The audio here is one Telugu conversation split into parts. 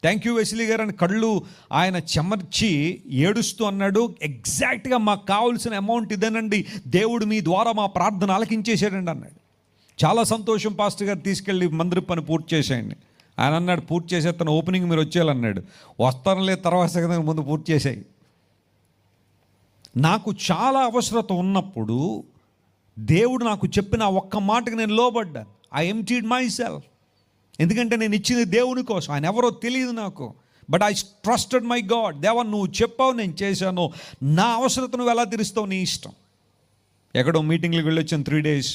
థ్యాంక్ యూ వెస్లీ గారు అని కళ్ళు ఆయన చెమర్చి ఏడుస్తూ అన్నాడు, ఎగ్జాక్ట్గా మాకు కావాల్సిన అమౌంట్ ఇదేనండి, దేవుడు మీ ద్వారా మా ప్రార్థన ఆలకించేసాడండి అన్నాడు. చాలా సంతోషం పాస్టర్ గారు, తీసుకెళ్ళి మందిర పని పూర్తి చేసేయండి. ఆయన అన్నాడు, పూర్తి చేసేస్తాను, ఓపెనింగ్ మీరు వచ్చేయాలన్నాడు. వస్తానులే తర్వాత ముందు పూర్తి చేసాయి. నాకు చాలా అవసరత ఉన్నప్పుడు దేవుడు నాకు చెప్పిన ఒక్క మాటకి నేను లోబడ్డాను. I emptied myself. ఎందుకంటే నేను ఇచ్చింది దేవుని కోసం, ఆయన ఎవరో తెలియదు నాకు. But I trusted my God. దేవా నువ్వు చెప్పావు, నేను చేశాను, నా అవసరత నువ్వు ఎలా తీరుస్తావు నీ ఇష్టం. ఎక్కడో మీటింగ్లకు వెళ్ళొచ్చాను 3 days.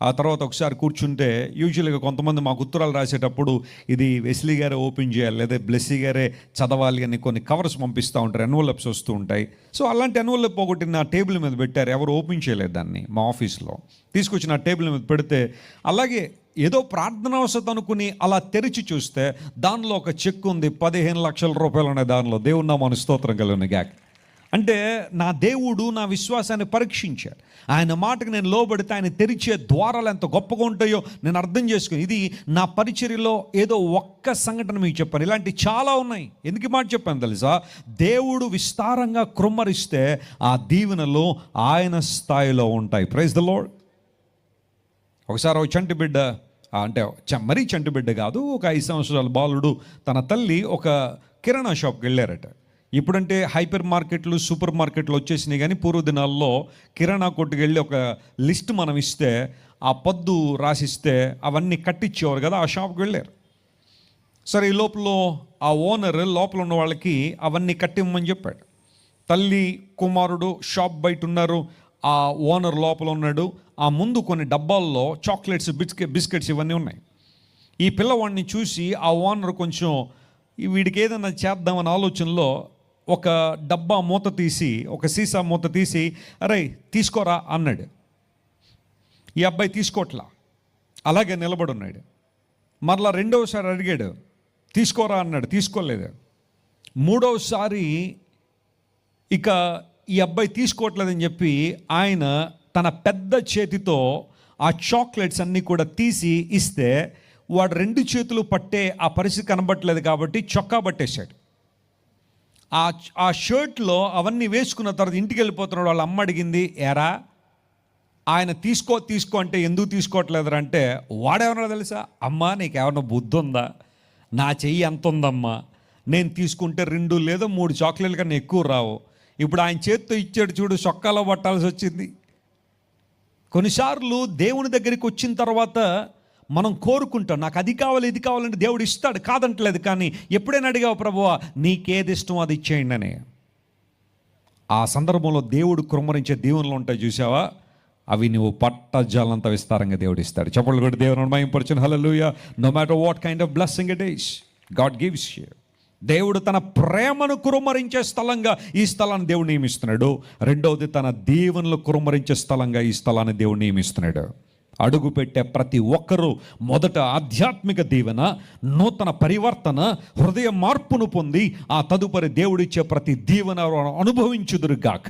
ఆ తర్వాత ఒకసారి కూర్చుంటే యూజువల్గా కొంతమంది మాకు ఉత్తరాలు రాసేటప్పుడు ఇది వెస్లీ గారే ఓపెన్ చేయాలి లేదా బ్లెస్సీ గారే చదవాలి అని కొన్ని కవర్స్ పంపిస్తూ ఉంటారు, ఎన్వలప్స్ వస్తూ ఉంటాయి. సో అలాంటి ఎన్వలప్ ఒకటి నా టేబుల్ మీద పెట్టారు, ఎవరు ఓపెన్ చేయలేదు దాన్ని. మా ఆఫీస్లో తీసుకొచ్చి నా టేబుల్ మీద పెడితే అలాగే ఏదో ప్రార్థన అవసరం అనుకుని అలా తెరిచి చూస్తే దానిలో ఒక చెక్ ఉంది, 15 లక్షల రూపాయలు ఉన్నాయి దానిలో. దేవుడు నామమున స్తోత్రం కలుగును గాక. అంటే నా దేవుడు నా విశ్వాసాన్ని పరీక్షించాడు. ఆయన మాటకు నేను లోబడితే ఆయన తెరిచే ద్వారాలు ఎంత గొప్పగా ఉంటాయో నేను అర్థం చేసుకుని, ఇది నా పరిచర్యలో ఏదో ఒక్క సంఘటన మీకు చెప్పాను, ఇలాంటి చాలా ఉన్నాయి. ఎందుకు మాట చెప్పాను తెలుసా? దేవుడు విస్తారంగా కృమ్మరిస్తే ఆ దీవెనలు ఆయన స్థాయిలో ఉంటాయి. Praise the lord. ఒకసారి ఒక చంటి బిడ్డ, అంటే మరీ చంటి బిడ్డ కాదు, ఒక 5 సంవత్సరాల బాలుడు తన తల్లి ఒక కిరాణా షాప్కి వెళ్ళారట. ఇప్పుడంటే హైపర్ మార్కెట్లు సూపర్ మార్కెట్లు వచ్చేసినాయి, కానీ పూర్వ దినాల్లో కిరాణా కొట్టుకు వెళ్ళి ఒక లిస్ట్ మనం ఇస్తే ఆ పద్దు రాసిస్తే అవన్నీ కట్టించేవారు కదా. ఆ షాప్కి వెళ్ళారు. సరే, ఈ లోపల ఆ ఓనర్ లోపల ఉన్న వాళ్ళకి అవన్నీ కట్టిమ్మని చెప్పాడు. తల్లి కుమారుడు షాప్ బయట ఉన్నారు, ఆ ఓనర్ లోపల ఉన్నాడు. ఆ ముందు కొన్ని డబ్బాల్లో చాక్లెట్స్, బిస్కెట్స్ ఇవన్నీ ఉన్నాయి. ఈ పిల్లవాడిని చూసి ఆ ఓనర్ కొంచెం వీడికి ఏదైనా చేద్దామని ఆలోచనలో ఒక డబ్బా మూత తీసి, ఒక సీసా మూత తీసి, అరే తీసుకోరా అన్నాడు. ఈ అబ్బాయి తీసుకోవట్లా, అలాగే నిలబడున్నాడు. మరలా 2వసారి అడిగాడు, తీసుకోరా అన్నాడు, తీసుకోలేదు. 3వసారి ఇక ఈ అబ్బాయి తీసుకోవట్లేదని చెప్పి ఆయన తన పెద్ద చేతితో ఆ చాక్లెట్స్ అన్నీ కూడా తీసి ఇస్తే వాడు 2 చేతులు పట్టే ఆ పరిస్థితి కనబట్టలేదు కాబట్టి చొక్కా పట్టేశాడు. ఆ షర్ట్లో అవన్నీ వేసుకున్న తర్వాత ఇంటికి వెళ్ళిపోతున్నాడు. వాళ్ళ అమ్మ అడిగింది, ఎరా ఆయన తీసుకో అంటే ఎందుకు తీసుకోవట్లేదురా అంటే, వాడేమన్నా తెలుసా, అమ్మా నీకేమన్నా బుద్ధి ఉందా, నా చెయ్యి ఎంత ఉందమ్మా, నేను తీసుకుంటే 2 లేదా 3 చాక్లెట్లు కన్నా ఎక్కువ రావు. ఇప్పుడు ఆయన చేత్తో ఇచ్చాడు చూడు, చొక్కాలో పట్టాల్సి వచ్చింది. కొన్నిసార్లు దేవుని దగ్గరికి వచ్చిన తర్వాత మనం కోరుకుంటాం, నాకు అది కావాలి ఇది కావాలంటే దేవుడు ఇస్తాడు, కాదంటలేదు. కానీ ఎప్పుడైనా అడిగావు, ప్రభువా నీకేది ఇష్టం అది ఇచ్చేయండి అని. ఆ సందర్భంలో దేవుడు కృమ్మరించే దీవెనలు ఉంటాయి చూసావా, అవి నువ్వు పట్టజాలంత విస్తారంగా దేవుడు ఇస్తాడు. చెప్పండి కూడా దేవుని మహిమపరచును. Hallelujah. No matter what kind of blessing it is, God gives you. దేవుడు తన ప్రేమను కురుమరించే స్థలంగా ఈ స్థలాన్ని దేవుడు నియమిస్తున్నాడు. రెండవది, తన దీవెనలు కురుమరించే స్థలంగా ఈ స్థలాన్ని దేవుడు నియమిస్తున్నాడు. అడుగు పెట్టే ప్రతి ఒక్కరూ మొదట ఆధ్యాత్మిక దీవెన, నూతన పరివర్తన, హృదయ మార్పును పొంది ఆ తదుపరి దేవుడిచ్చే ప్రతి దీవెన అనుభవించుదురుగాక.